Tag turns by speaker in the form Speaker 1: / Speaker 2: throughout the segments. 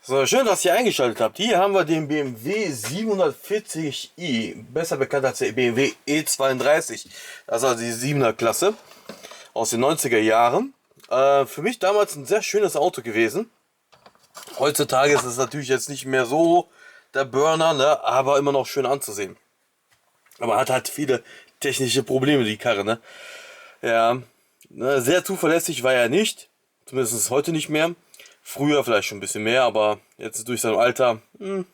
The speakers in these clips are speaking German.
Speaker 1: So, schön, dass ihr eingeschaltet habt. Hier haben wir den BMW 740i, besser bekannt als der BMW E32. Das ist also die 7er Klasse aus den 90er Jahren. Für mich damals ein sehr schönes Auto gewesen. Heutzutage ist es natürlich jetzt nicht mehr so der Burner, ne? Aber immer noch schön anzusehen. Aber hat halt viele technische Probleme, die Karre, ne? Ja, ne, sehr zuverlässig war er nicht. Zumindest heute nicht mehr. Früher vielleicht schon ein bisschen mehr, aber jetzt durch sein Alter würde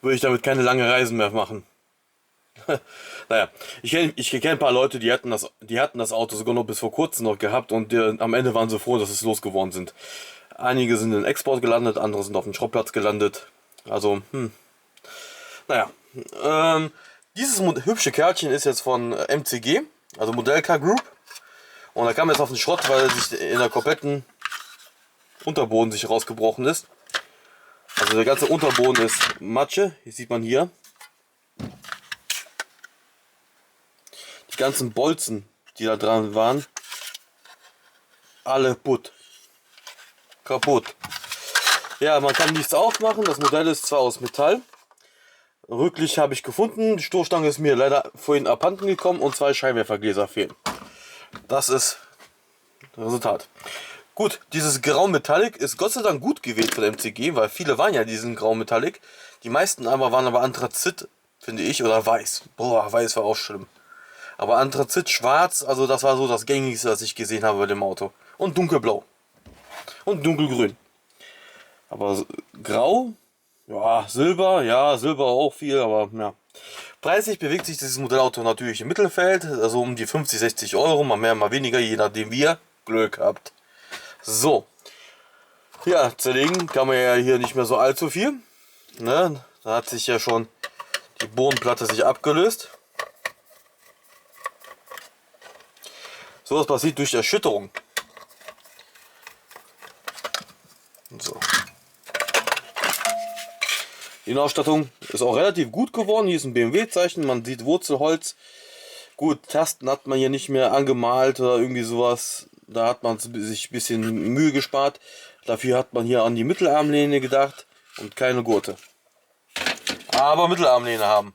Speaker 1: ich damit keine lange Reisen mehr machen. Naja, ich kenn ein paar Leute, die hatten das Auto sogar noch bis vor kurzem noch gehabt und am Ende waren sie froh, dass es losgeworden sind. Einige sind in Export gelandet, andere sind auf dem Schrottplatz gelandet. Also, naja. Dieses hübsche Kerlchen ist jetzt von MCG, also Model Car Group. Und er kam jetzt auf den Schrott, weil er sich in der kompletten Unterboden sich rausgebrochen ist. Also der ganze Unterboden ist Matsche, hier sieht man hier. Die ganzen Bolzen, die da dran waren, alle kaputt. Ja, man kann nichts aufmachen, das Modell ist zwar aus Metall. Rücklich habe ich gefunden, die Stoßstange ist mir leider vorhin abhanden gekommen und 2 Scheinwerfergläser fehlen. Das ist das Resultat. Gut, dieses Grau Metallic ist Gott sei Dank gut gewählt von MCG, weil viele waren ja diesen Grau Metallic. Die meisten aber waren aber Anthrazit, finde ich, oder Weiß. Boah, Weiß war auch schlimm. Aber Anthrazit, Schwarz, also das war so das Gängigste, was ich gesehen habe bei dem Auto. Und Dunkelblau. Und Dunkelgrün. Aber Grau, ja, Silber auch viel, aber ja. Preislich bewegt sich dieses Modellauto natürlich im Mittelfeld, also um die 50, 60 Euro, mal mehr, mal weniger, je nachdem wie ihr Glück habt. So, ja, zerlegen kann man ja hier nicht mehr so allzu viel. Ne? Da hat sich ja schon die Bodenplatte sich abgelöst. So was passiert durch Erschütterung. So. Die Innenausstattung ist auch relativ gut geworden. Hier ist ein BMW-Zeichen, man sieht Wurzelholz. Gut, Tasten hat man hier nicht mehr angemalt oder irgendwie sowas. Da hat man sich ein bisschen Mühe gespart. Dafür hat man hier an die Mittelarmlehne gedacht und keine Gurte. Aber Mittelarmlehne haben.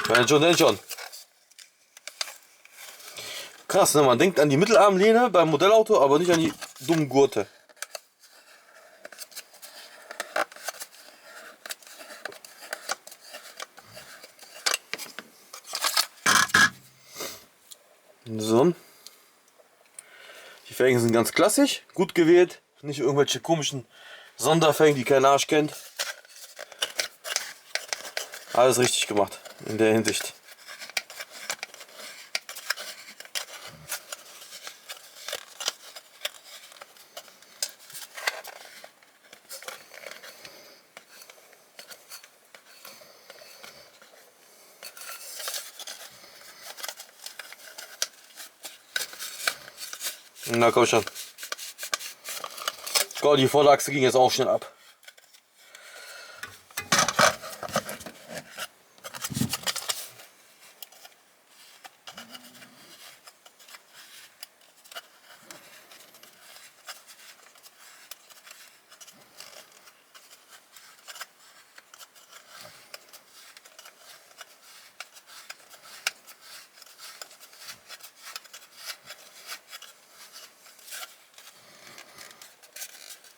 Speaker 1: Wenn schon, denn schon. Krass, ne? Man denkt an die Mittelarmlehne beim Modellauto, aber nicht an die dummen Gurte. So. Die Felgen sind ganz klassisch, gut gewählt, nicht irgendwelche komischen Sonderfelgen, die kein Arsch kennt. Alles richtig gemacht in der Hinsicht. Na komm schon. Gott, die Vorderachse ging jetzt auch schnell ab.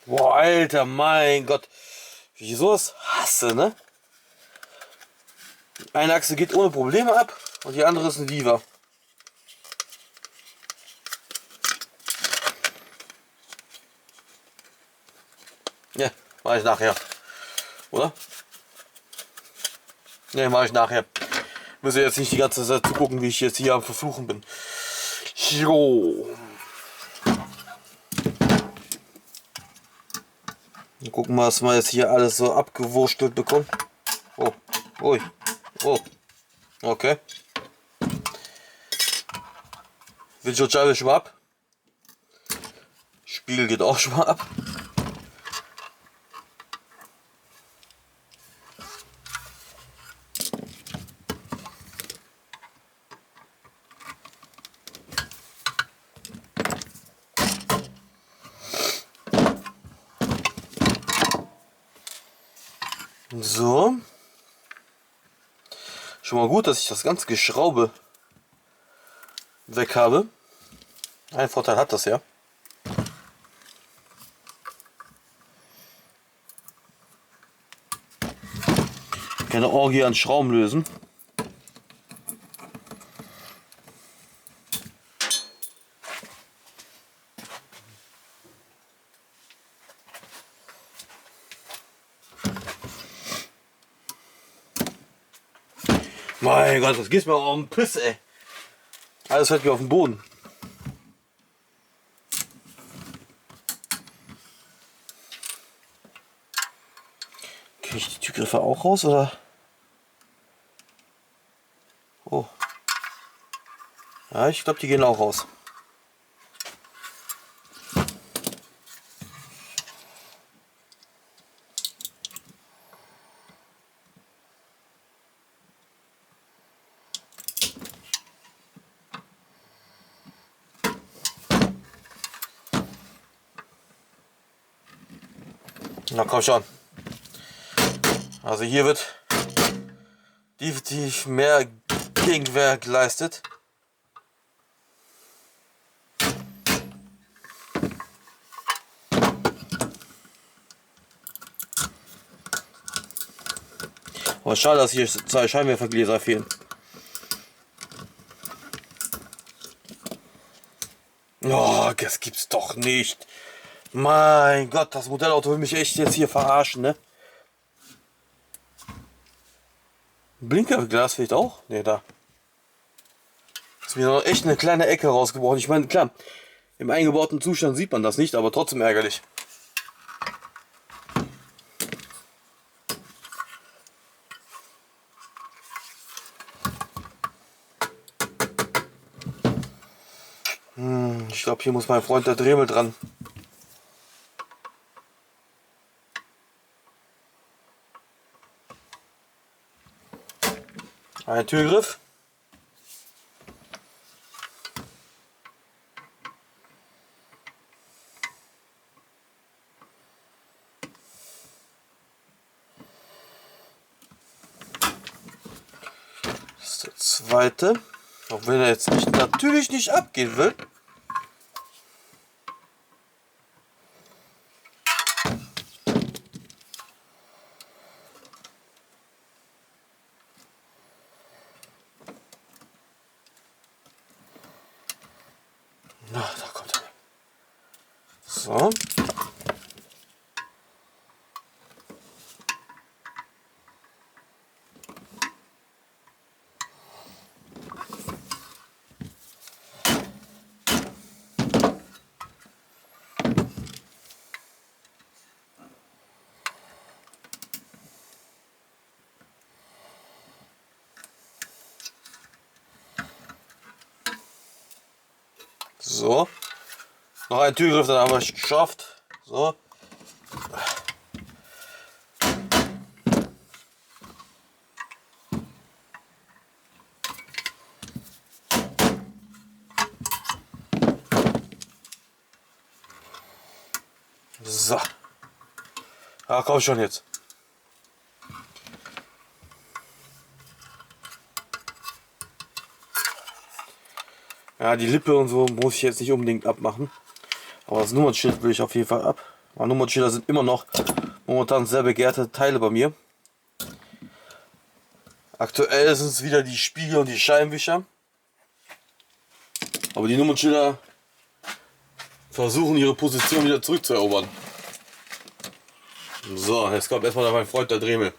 Speaker 1: Boah, Alter, mein Gott. Wie ich sowas hasse, ne? Eine Achse geht ohne Probleme ab und die andere ist ein Viva. Ja, mache ich nachher. Oder? Ne, mache ich nachher. Müssen jetzt nicht die ganze Zeit zugucken, wie ich jetzt hier am Verfluchen bin. Jo. Gucken wir, was wir jetzt hier alles so abgewurstelt bekommen. Oh, ui, oh, okay. Windschutzscheibe schon mal ab. Spiegel geht auch schon mal ab. So. Schon mal gut, dass ich das ganze Geschraube weg habe. Ein Vorteil hat das ja. Keine Orgie an Schrauben lösen. Mein Gott, das geht mir auf den Piss, ey. Alles fällt mir auf den Boden. Kriege ich die Türgriffe auch raus, oder? Oh. Ja, ich glaube, die gehen auch raus. Na komm schon. Also hier wird definitiv mehr Gegenwehr geleistet. Aber schade, dass hier 2 Scheinwerfergläser fehlen. Oh, das gibt's doch nicht. Mein Gott, das Modellauto will mich echt jetzt hier verarschen, ne? Blinkerglas vielleicht auch? Ne, da. Ist mir noch echt eine kleine Ecke rausgebrochen. Ich meine, klar, im eingebauten Zustand sieht man das nicht, aber trotzdem ärgerlich. Ich glaube, hier muss mein Freund der Dremel dran. Ein Türgriff. Das ist der zweite. Auch wenn er jetzt natürlich nicht abgehen will. Na, da kommt er. So. So. Noch ein Türgriff, dann haben wir es geschafft. So. So. Ja, komm schon jetzt. Ja, die Lippe und so muss ich jetzt nicht unbedingt abmachen. Aber das Nummernschild will ich auf jeden Fall ab. Aber Nummernschilder sind immer noch momentan sehr begehrte Teile bei mir. Aktuell sind es wieder die Spiegel und die Scheibenwischer. Aber die Nummernschilder versuchen ihre Position wieder zurückzuerobern. So, jetzt kommt erstmal mein Freund der Dremel.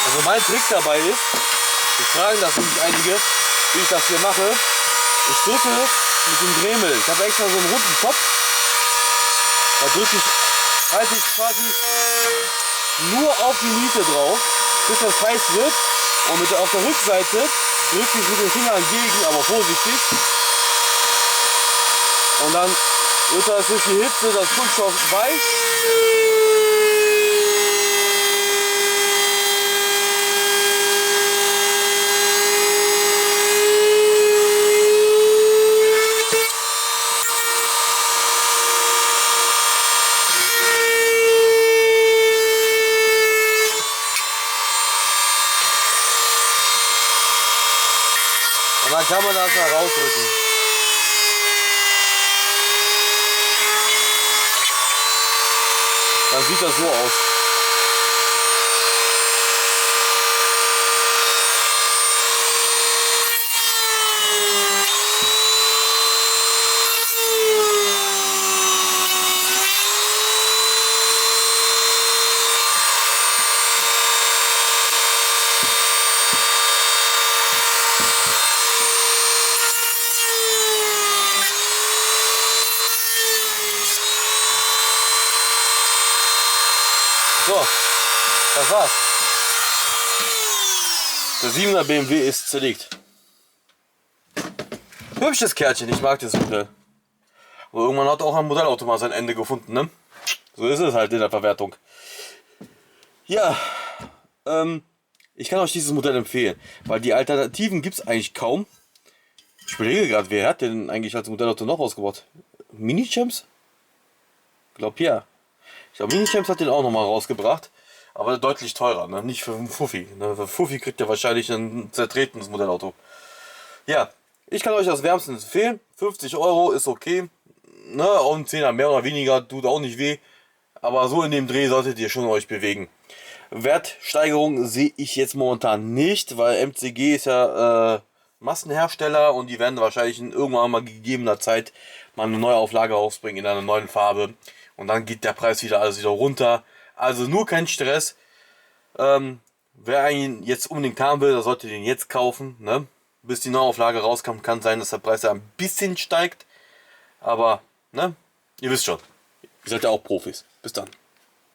Speaker 1: Also mein Trick dabei ist, wir fragen das nämlich einige, wie ich das hier mache. Ich drücke mit dem Dremel. Ich habe extra so einen runden Kopf. Da drücke ich, halte ich quasi nur auf die Niete drauf, bis das heiß wird. Und auf der Rückseite drücke ich mit den Fingern entgegen, aber vorsichtig. Und dann wird das durch die Hitze das Kunststoff weich. Und dann kann man das mal rausrücken. Dann sieht das so aus. So, das war's. Der 7er BMW ist zerlegt. Hübsches Kärtchen, ich mag das Modell. Aber irgendwann hat auch ein Modellauto mal sein Ende gefunden, ne? So ist es halt in der Verwertung. Ja, ich kann euch dieses Modell empfehlen, weil die Alternativen gibt es eigentlich kaum. Ich überlege gerade, wer hat den eigentlich als Modellauto noch rausgebracht? Mini-Champs? Ich glaube ja. Ich glaube, Mini-Champs hat den auch nochmal rausgebracht. Aber deutlich teurer, ne? Nicht für einen Fuffi. Ne? Für Fuffi kriegt ihr wahrscheinlich ein zertretenes Modellauto. Ja, ich kann euch das wärmstens empfehlen. 50 Euro ist okay. Ne? Auch ein 10er mehr oder weniger tut auch nicht weh. Aber so in dem Dreh solltet ihr schon euch bewegen. Wertsteigerung sehe ich jetzt momentan nicht, weil MCG ist ja Massenhersteller und die werden wahrscheinlich in irgendwann mal gegebener Zeit mal eine neue Auflage rausbringen in einer neuen Farbe. Und dann geht der Preis wieder alles wieder runter. Also nur kein Stress. Wer einen jetzt unbedingt haben will, der sollte den jetzt kaufen. Ne? Bis die Neuauflage rauskommt, kann sein, dass der Preis ja ein bisschen steigt. Aber ne? Ihr wisst schon, ihr seid ja auch Profis. Bis dann.